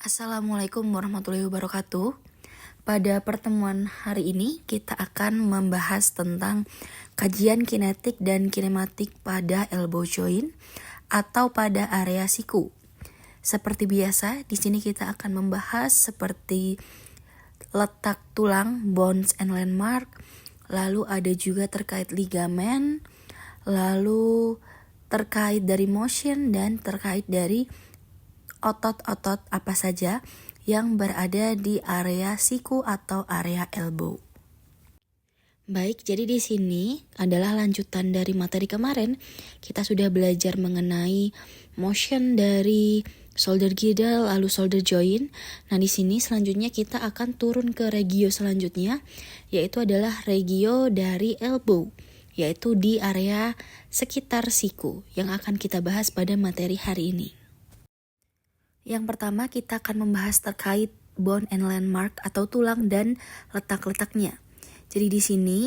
Assalamualaikum warahmatullahi wabarakatuh. Pada pertemuan hari ini kita akan membahas tentang kajian kinetik dan kinematik pada elbow joint atau pada area siku. Seperti biasa, di sini kita akan membahas seperti letak tulang, bones and landmark, lalu ada juga terkait ligamen, lalu terkait dari motion dan terkait dari otot-otot apa saja yang berada di area siku atau area elbow. Baik, jadi di sini adalah lanjutan dari materi kemarin. Kita sudah belajar mengenai motion dari shoulder girdle lalu shoulder joint. Nah, di sini selanjutnya kita akan turun ke regio selanjutnya, yaitu adalah regio dari elbow, yaitu di area sekitar siku yang akan kita bahas pada materi hari ini. Yang pertama kita akan membahas terkait bone and landmark atau tulang dan letak-letaknya. Jadi di sini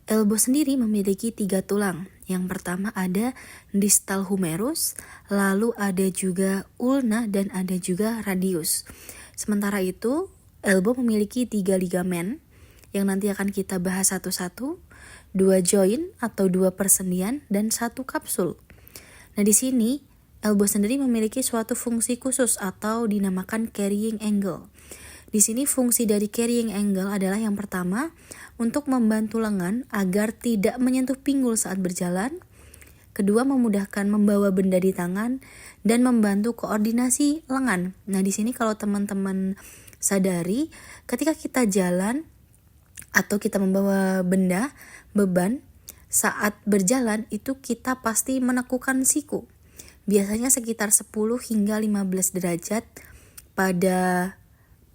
elbow sendiri memiliki 3 tulang. Yang pertama ada distal humerus, lalu ada juga ulna dan ada juga radius. Sementara itu elbow memiliki 3 ligamen yang nanti akan kita bahas satu-satu, 2 joint atau 2 persendian dan 1 kapsul. Nah di sini elbow sendiri memiliki suatu fungsi khusus atau dinamakan carrying angle. Di sini fungsi dari carrying angle adalah yang pertama untuk membantu lengan agar tidak menyentuh pinggul saat berjalan. Kedua, memudahkan membawa benda di tangan dan membantu koordinasi lengan. Nah, di sini kalau teman-teman sadari, ketika kita jalan atau kita membawa benda, beban, saat berjalan itu kita pasti menekukan siku. Biasanya sekitar 10 hingga 15 derajat pada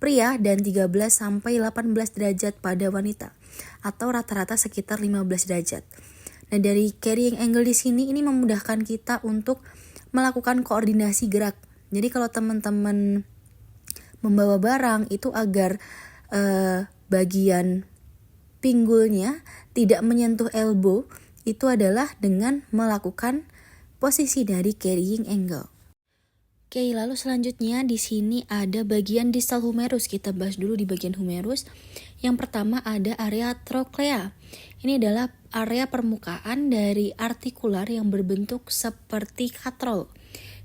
pria dan 13 sampai 18 derajat pada wanita, atau rata-rata sekitar 15 derajat. Nah, dari carrying angle di sini ini memudahkan kita untuk melakukan koordinasi gerak. Jadi kalau teman-teman membawa barang itu agar bagian pinggulnya tidak menyentuh elbow, itu adalah dengan melakukan posisi dari carrying angle. Oke, lalu selanjutnya di sini ada bagian distal humerus. Kita bahas dulu di bagian humerus. Yang pertama ada area trochlea. Ini adalah area permukaan dari artikular yang berbentuk seperti katrol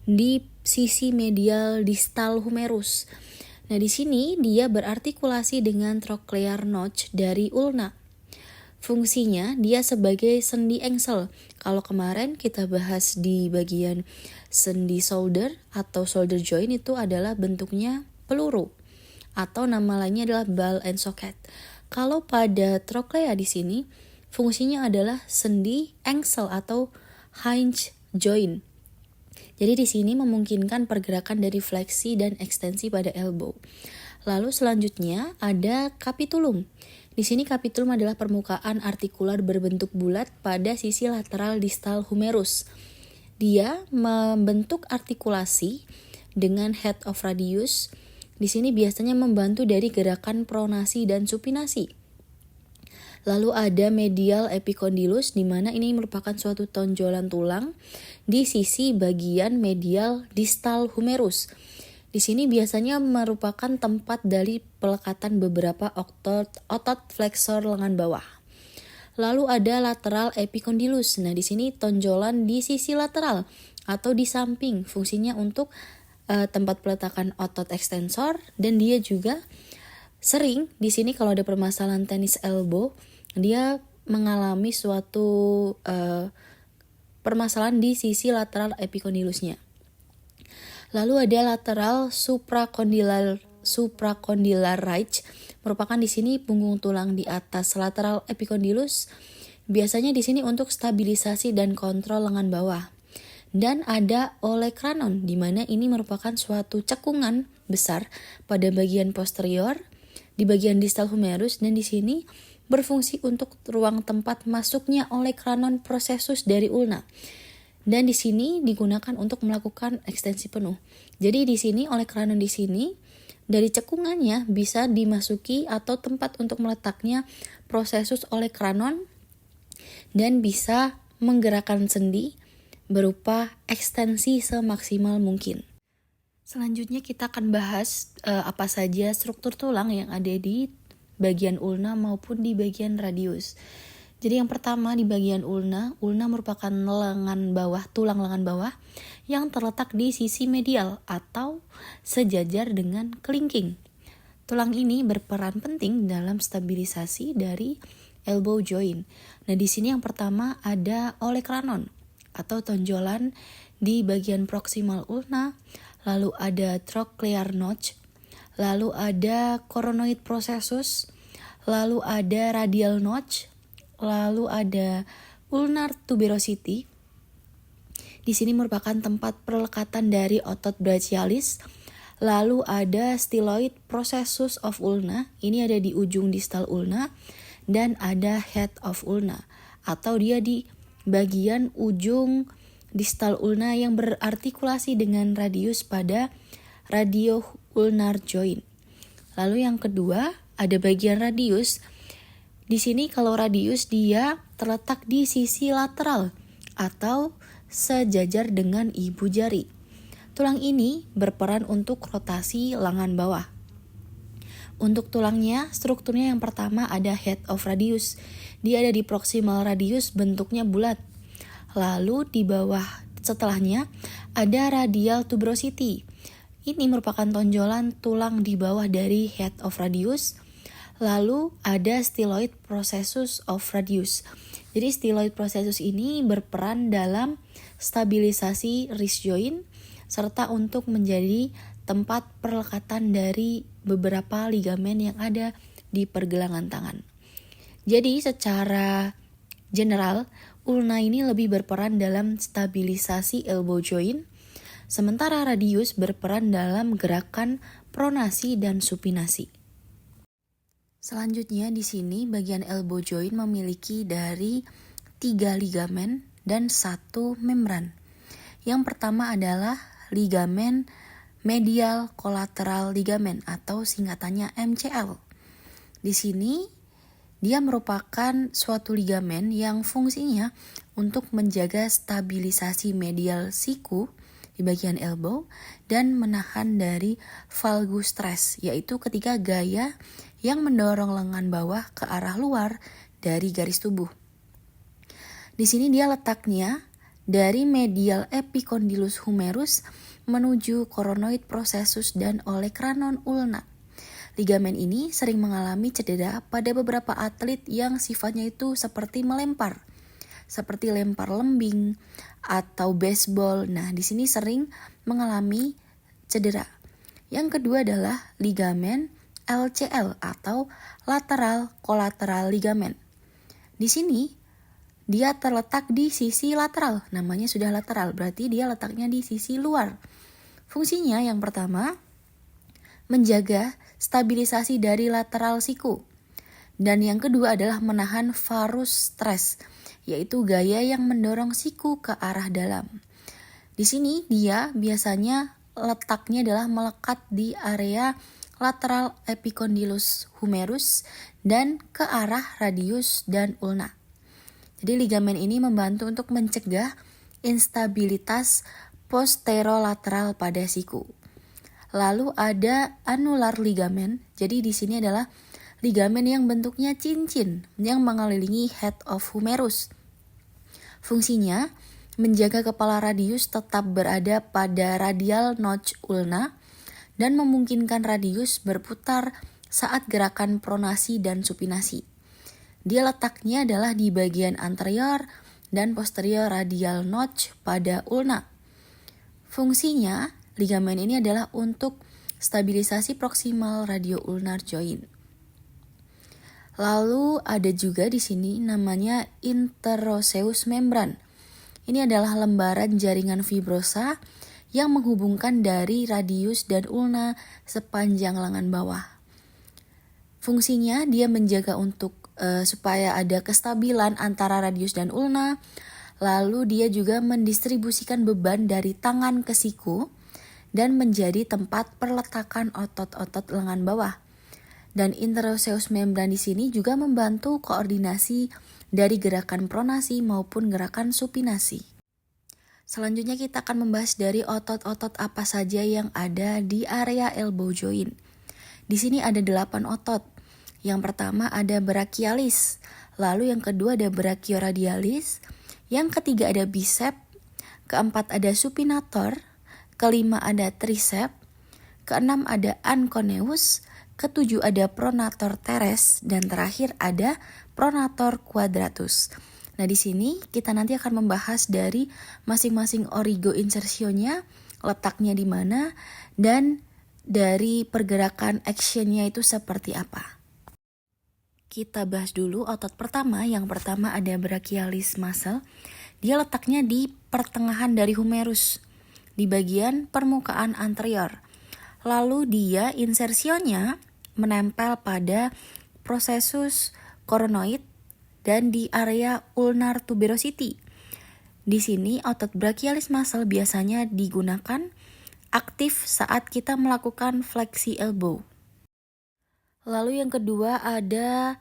di sisi medial distal humerus. Nah, di sini dia berartikulasi dengan trochlear notch dari ulna. Fungsinya dia sebagai sendi engsel. Kalau kemarin kita bahas di bagian sendi shoulder atau shoulder joint itu adalah bentuknya peluru atau nama lainnya adalah ball and socket. Kalau pada trochlea di sini fungsinya adalah sendi engsel atau hinge joint. Jadi di sini memungkinkan pergerakan dari fleksi dan ekstensi pada elbow. Lalu selanjutnya ada capitulum. Di sini capitulum adalah permukaan artikular berbentuk bulat pada sisi lateral distal humerus. Dia membentuk artikulasi dengan head of radius. Di sini biasanya membantu dari gerakan pronasi dan supinasi. Lalu ada medial epicondylus, di mana ini merupakan suatu tonjolan tulang di sisi bagian medial distal humerus. Di sini biasanya merupakan tempat dari pelekatan beberapa otot flexor lengan bawah. Lalu ada lateral epicondylus. Nah, di sini tonjolan di sisi lateral atau di samping. Fungsinya untuk tempat peletakan otot ekstensor, dan dia juga sering di sini kalau ada permasalahan tenis elbow, dia mengalami suatu permasalahan di sisi lateral epicondylusnya. Lalu ada lateral supracondylar ridge, merupakan di sini punggung tulang di atas lateral epicondylus. Biasanya di sini untuk stabilisasi dan kontrol lengan bawah. Dan ada olecranon, di mana ini merupakan suatu cekungan besar pada bagian posterior di bagian distal humerus, dan di sini berfungsi untuk ruang tempat masuknya olecranon processus dari ulna. Dan di sini digunakan untuk melakukan ekstensi penuh. Jadi di sini olecranon di sini dari cekungannya bisa dimasuki atau tempat untuk meletaknya processus olecranon dan bisa menggerakkan sendi berupa ekstensi semaksimal mungkin. Selanjutnya kita akan bahas apa saja struktur tulang yang ada di bagian ulna maupun di bagian radius. Jadi yang pertama di bagian ulna merupakan tulang lengan bawah yang terletak di sisi medial atau sejajar dengan kelingking. Tulang ini berperan penting dalam stabilisasi dari elbow joint. Nah, di sini yang pertama ada olecranon atau tonjolan di bagian proximal ulna, lalu ada trochlear notch, lalu ada coronoid processus, lalu ada radial notch, lalu ada ulnar tuberosity. Di sini merupakan tempat perlekatan dari otot brachialis. Lalu ada styloid processus of ulna, ini ada di ujung distal ulna, dan ada head of ulna, atau dia di bagian ujung distal ulna yang berartikulasi dengan radius pada radio-ulnar joint. Lalu yang kedua ada bagian radius. Di sini kalau radius dia terletak di sisi lateral atau sejajar dengan ibu jari. Tulang ini berperan untuk rotasi lengan bawah. Untuk tulangnya, strukturnya yang pertama ada head of radius. Dia ada di proximal radius, bentuknya bulat. Lalu di bawah setelahnya ada radial tuberosity. Ini merupakan tonjolan tulang di bawah dari head of radius. Lalu ada styloid processus of radius. Jadi styloid processus ini berperan dalam stabilisasi wrist joint serta untuk menjadi tempat perlekatan dari beberapa ligamen yang ada di pergelangan tangan. Jadi secara general, ulna ini lebih berperan dalam stabilisasi elbow joint, sementara radius berperan dalam gerakan pronasi dan supinasi. Selanjutnya di sini bagian elbow joint memiliki dari 3 ligamen dan 1 membran. Yang pertama adalah ligamen medial collateral ligament atau singkatannya MCL. Di sini dia merupakan suatu ligamen yang fungsinya untuk menjaga stabilisasi medial siku di bagian elbow dan menahan dari valgus stress, yaitu ketika gaya yang mendorong lengan bawah ke arah luar dari garis tubuh. Di sini dia letaknya dari medial epicondylus humerus menuju coronoid processus dan olecranon ulna. Ligamen ini sering mengalami cedera pada beberapa atlet yang sifatnya itu seperti melempar, seperti lempar lembing atau baseball. Nah, di sini sering mengalami cedera. Yang kedua adalah ligamen LCL atau lateral collateral ligament. Di sini dia terletak di sisi lateral, namanya sudah lateral, berarti dia letaknya di sisi luar. Fungsinya yang pertama, menjaga stabilisasi dari lateral siku. Dan yang kedua adalah menahan varus stress, yaitu gaya yang mendorong siku ke arah dalam. Di sini dia biasanya letaknya adalah melekat di area lateral epicondylus humerus dan ke arah radius dan ulna. Jadi ligamen ini membantu untuk mencegah instabilitas posterolateral pada siku. Lalu ada anular ligamen. Jadi di sini adalah ligamen yang bentuknya cincin yang mengelilingi head of humerus. Fungsinya menjaga kepala radius tetap berada pada radial notch ulna dan memungkinkan radius berputar saat gerakan pronasi dan supinasi. Dia letaknya adalah di bagian anterior dan posterior radial notch pada ulna. Fungsinya, ligamen ini adalah untuk stabilisasi proximal radio-ulnar joint. Lalu ada juga di sini namanya interosseous membran. Ini adalah lembaran jaringan fibrosa yang menghubungkan dari radius dan ulna sepanjang lengan bawah. Fungsinya dia menjaga untuk supaya ada kestabilan antara radius dan ulna. Lalu dia juga mendistribusikan beban dari tangan ke siku dan menjadi tempat perletakan otot-otot lengan bawah. Dan interosseous membran di sini juga membantu koordinasi dari gerakan pronasi maupun gerakan supinasi. Selanjutnya kita akan membahas dari otot-otot apa saja yang ada di area elbow joint. Di sini ada 8 otot. Yang pertama ada brachialis, lalu yang kedua ada brachioradialis, yang ketiga ada bicep, keempat ada supinator, kelima ada tricep, keenam ada anconeus, ketujuh ada pronator teres, dan terakhir ada pronator quadratus. Nah, di sini kita nanti akan membahas dari masing-masing origo insersionya, letaknya di mana, dan dari pergerakan actionnya itu seperti apa. Kita bahas dulu otot pertama. Yang pertama ada brachialis muscle. Dia letaknya di pertengahan dari humerus, di bagian permukaan anterior. Lalu dia insersionya menempel pada processus coronoid dan di area ulnar tuberosity. Di sini otot brachialis muscle biasanya digunakan aktif saat kita melakukan fleksi elbow. Lalu yang kedua ada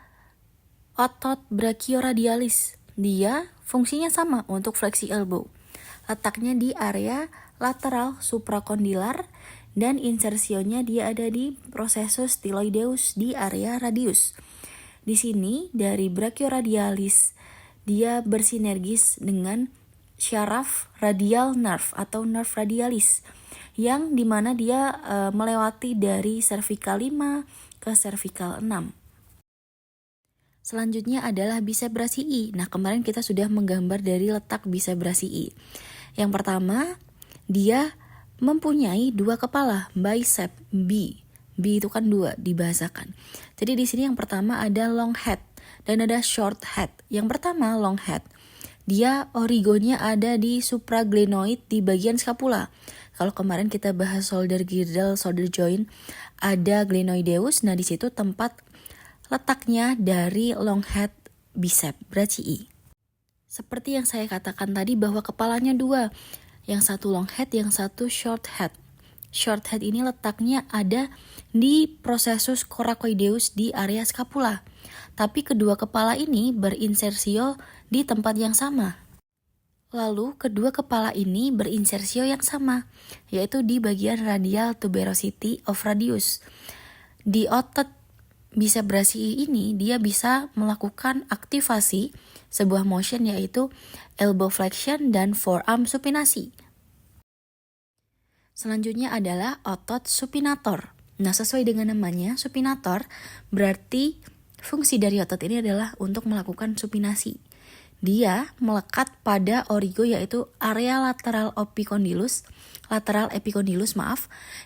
otot brachioradialis. Dia fungsinya sama untuk fleksi elbow. Letaknya di area lateral suprakondilar dan insersionya dia ada di processus styloideus di area radius. Di sini dari brachioradialis dia bersinergis dengan syaraf radial nerve atau nerve radialis yang dimana dia melewati dari cervical 5 ke cervical 6. Selanjutnya adalah bicep brachii. Nah, kemarin kita sudah menggambar dari letak bicep brachii. Yang pertama, dia mempunyai 2 kepala, bicep, B. B itu kan 2 dibahasakan. Jadi di sini yang pertama ada long head dan ada short head. Yang pertama long head. Dia origonya ada di supraglenoid di bagian scapula. Kalau kemarin kita bahas shoulder girdle, shoulder joint, ada glenoideus. Nah, di situ tempat letaknya dari long head bicep brachii. Seperti yang saya katakan tadi bahwa kepalanya 2. Yang satu long head, yang satu short head. Short head ini letaknya ada di processus coracoideus di area scapula. Tapi kedua kepala ini berinsersio di tempat yang sama. Lalu kedua kepala ini berinsersio yang sama, yaitu di bagian radial tuberosity of radius. Di otot bicep brachii ini dia bisa melakukan aktivasi sebuah motion yaitu elbow flexion dan forearm supinasi. Selanjutnya adalah otot supinator. Nah, sesuai dengan namanya, supinator berarti fungsi dari otot ini adalah untuk melakukan supinasi. Dia melekat pada origo yaitu area lateral epicondylus,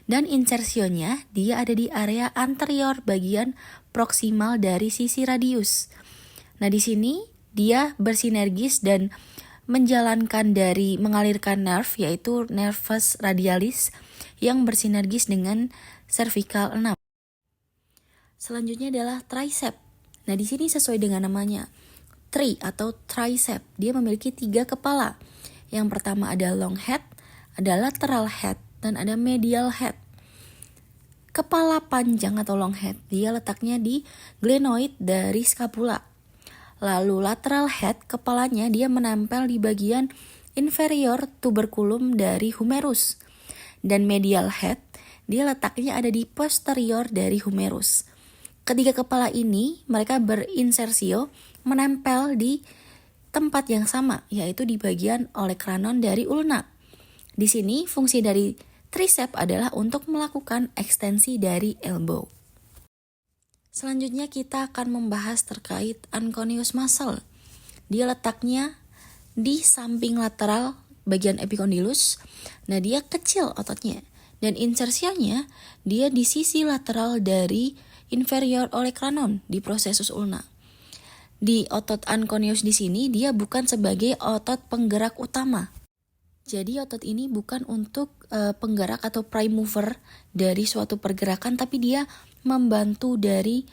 dan insersionya dia ada di area anterior bagian proksimal dari sisi radius. Nah, di sini dia bersinergis dan mengalirkan nerve yaitu nervus radialis yang bersinergis dengan cervical 6. Selanjutnya adalah tricep. Nah, di sini sesuai dengan namanya, tri atau tricep. Dia memiliki 3 kepala. Yang pertama ada long head, ada lateral head, dan ada medial head. Kepala panjang atau long head, dia letaknya di glenoid dari scapula. Lalu lateral head, kepalanya dia menempel di bagian inferior tuberculum dari humerus. Dan medial head, dia letaknya ada di posterior dari humerus. Ketiga kepala ini mereka berinsersio menempel di tempat yang sama, yaitu di bagian olecranon dari ulna. Di sini fungsi dari tricep adalah untuk melakukan ekstensi dari elbow. Selanjutnya kita akan membahas terkait anconeus muscle. Dia letaknya di samping lateral bagian epicondylus. Nah, dia kecil ototnya. Dan insersianya dia di sisi lateral dari inferior olecranon di processus ulna. Di otot anconeus di sini dia bukan sebagai otot penggerak utama. Jadi otot ini bukan untuk penggerak atau prime mover dari suatu pergerakan, tapi dia membantu dari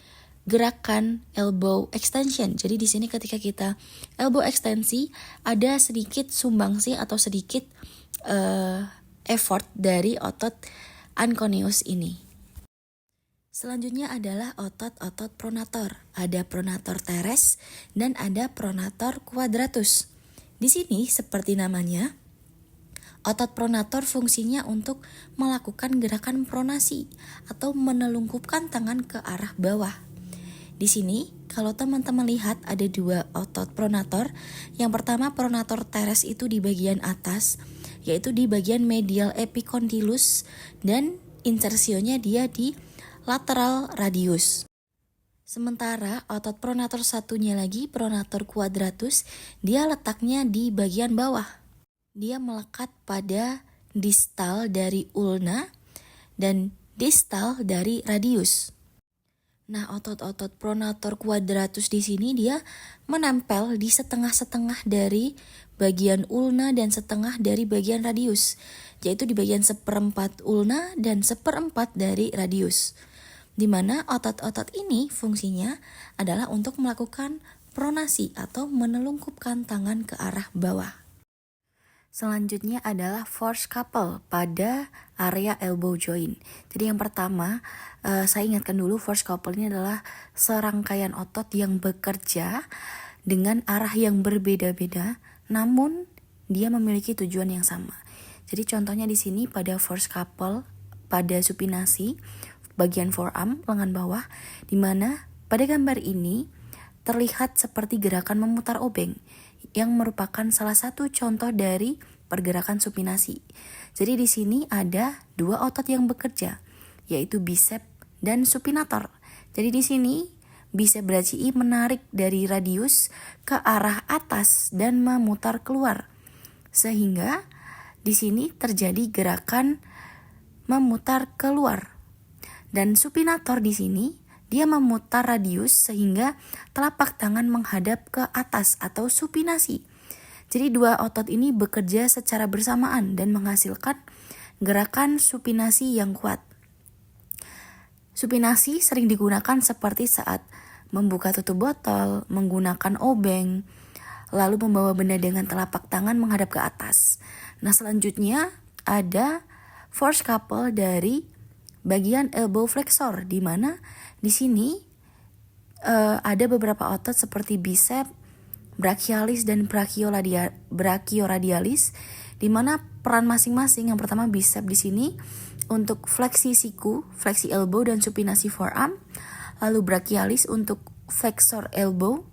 gerakan elbow extension. Jadi di sini ketika kita elbow ekstensi ada sedikit sumbangsi atau sedikit effort dari otot anconeus ini. Selanjutnya adalah otot-otot pronator. Ada pronator teres dan ada pronator quadratus. Di sini seperti namanya, Otot pronator fungsinya untuk melakukan gerakan pronasi atau menelungkupkan tangan ke arah bawah. Di sini, kalau teman-teman lihat ada dua otot pronator. Yang pertama pronator teres itu di bagian atas, yaitu di bagian medial epicondylus, dan insersionya dia di lateral radius. Sementara otot pronator satunya lagi, pronator quadratus, dia letaknya di bagian bawah. Dia melekat pada distal dari ulna dan distal dari radius. Nah, otot-otot pronator quadratus di sini dia menempel di setengah-setengah dari bagian ulna dan setengah dari bagian radius, yaitu di bagian seperempat ulna dan seperempat dari radius. Di mana otot-otot ini fungsinya adalah untuk melakukan pronasi atau menelungkupkan tangan ke arah bawah. Selanjutnya adalah force couple pada area elbow joint. Jadi yang pertama, saya ingatkan dulu force couple ini adalah serangkaian otot yang bekerja dengan arah yang berbeda-beda, namun dia memiliki tujuan yang sama. Jadi contohnya di sini pada force couple pada supinasi bagian forearm lengan bawah, di mana pada gambar ini terlihat seperti gerakan memutar obeng yang merupakan salah satu contoh dari pergerakan supinasi. Jadi di sini ada dua otot yang bekerja, yaitu bicep dan supinator. Jadi di sini bicep brachii menarik dari radius ke arah atas dan memutar keluar. Sehingga di sini terjadi gerakan memutar keluar. Dan supinator di sini dia memutar radius sehingga telapak tangan menghadap ke atas atau supinasi. Jadi dua otot ini bekerja secara bersamaan dan menghasilkan gerakan supinasi yang kuat. Supinasi sering digunakan seperti saat membuka tutup botol, menggunakan obeng, lalu membawa benda dengan telapak tangan menghadap ke atas. Nah, selanjutnya ada force couple dari bagian elbow flexor, di mana di sini ada beberapa otot seperti bicep, brachialis dan brachioradialis, di mana peran masing-masing. Yang pertama bicep di sini untuk fleksi siku, fleksi elbow dan supinasi forearm, lalu brachialis untuk flexor elbow,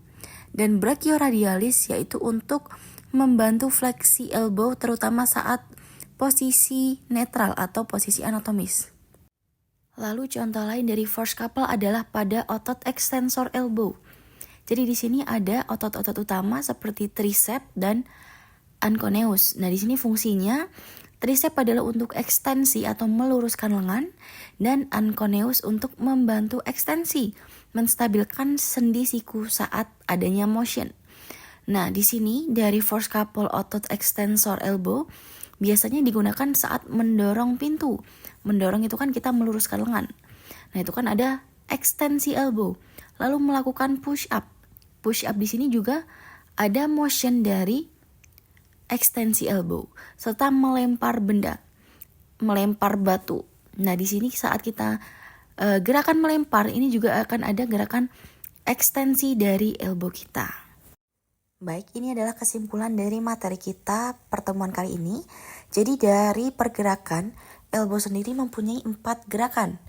dan brachioradialis yaitu untuk membantu fleksi elbow terutama saat posisi netral atau posisi anatomis. Lalu contoh lain dari force couple adalah pada otot extensor elbow. Jadi di sini ada otot-otot utama seperti tricep dan anconeus. Nah, di sini fungsinya tricep adalah untuk ekstensi atau meluruskan lengan, dan anconeus untuk membantu ekstensi, menstabilkan sendi siku saat adanya motion. Nah, di sini dari force couple otot extensor elbow biasanya digunakan saat mendorong pintu. Mendorong itu kan kita meluruskan lengan. Nah, itu kan ada ekstensi elbow. Lalu melakukan push up. Push up di sini juga ada motion dari ekstensi elbow, serta melempar benda, melempar batu. Nah, di sini saat kita gerakan melempar ini juga akan ada gerakan ekstensi dari elbow kita. Baik, ini adalah kesimpulan dari materi kita pertemuan kali ini. Jadi dari pergerakan, elbow sendiri mempunyai 4 gerakan.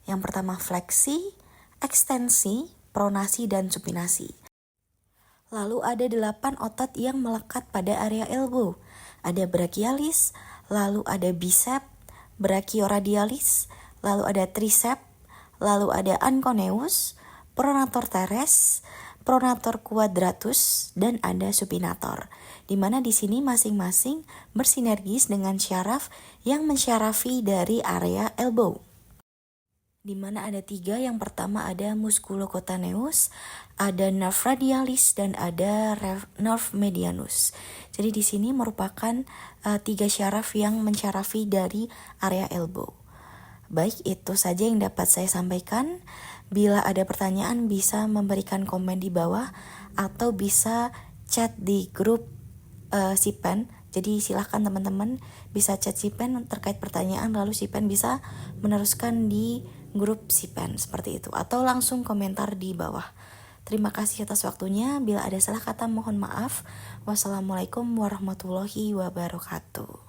Yang pertama fleksi, ekstensi, pronasi, dan supinasi. Lalu ada 8 otot yang melekat pada area elbow. Ada brachialis, lalu ada bicep, brachioradialis, lalu ada tricep, lalu ada anconeus, pronator teres, pronator quadratus, dan ada supinator. Di mana di sini masing-masing bersinergis dengan syaraf yang mensyarafi dari area elbow. Di mana ada 3, yang pertama ada musculocutaneus, ada nerve radialis, dan ada nerve medianus. Jadi di sini merupakan 3 syaraf yang mensyarafi dari area elbow. Baik, itu saja yang dapat saya sampaikan. Bila ada pertanyaan bisa memberikan komen di bawah atau bisa chat di grup Sipen. Jadi silahkan teman-teman bisa chat Sipen terkait pertanyaan, lalu Sipen bisa meneruskan di grup Sipen seperti itu, atau langsung komentar di bawah. Terima kasih atas waktunya. Bila ada salah kata mohon maaf. Wassalamualaikum warahmatullahi wabarakatuh.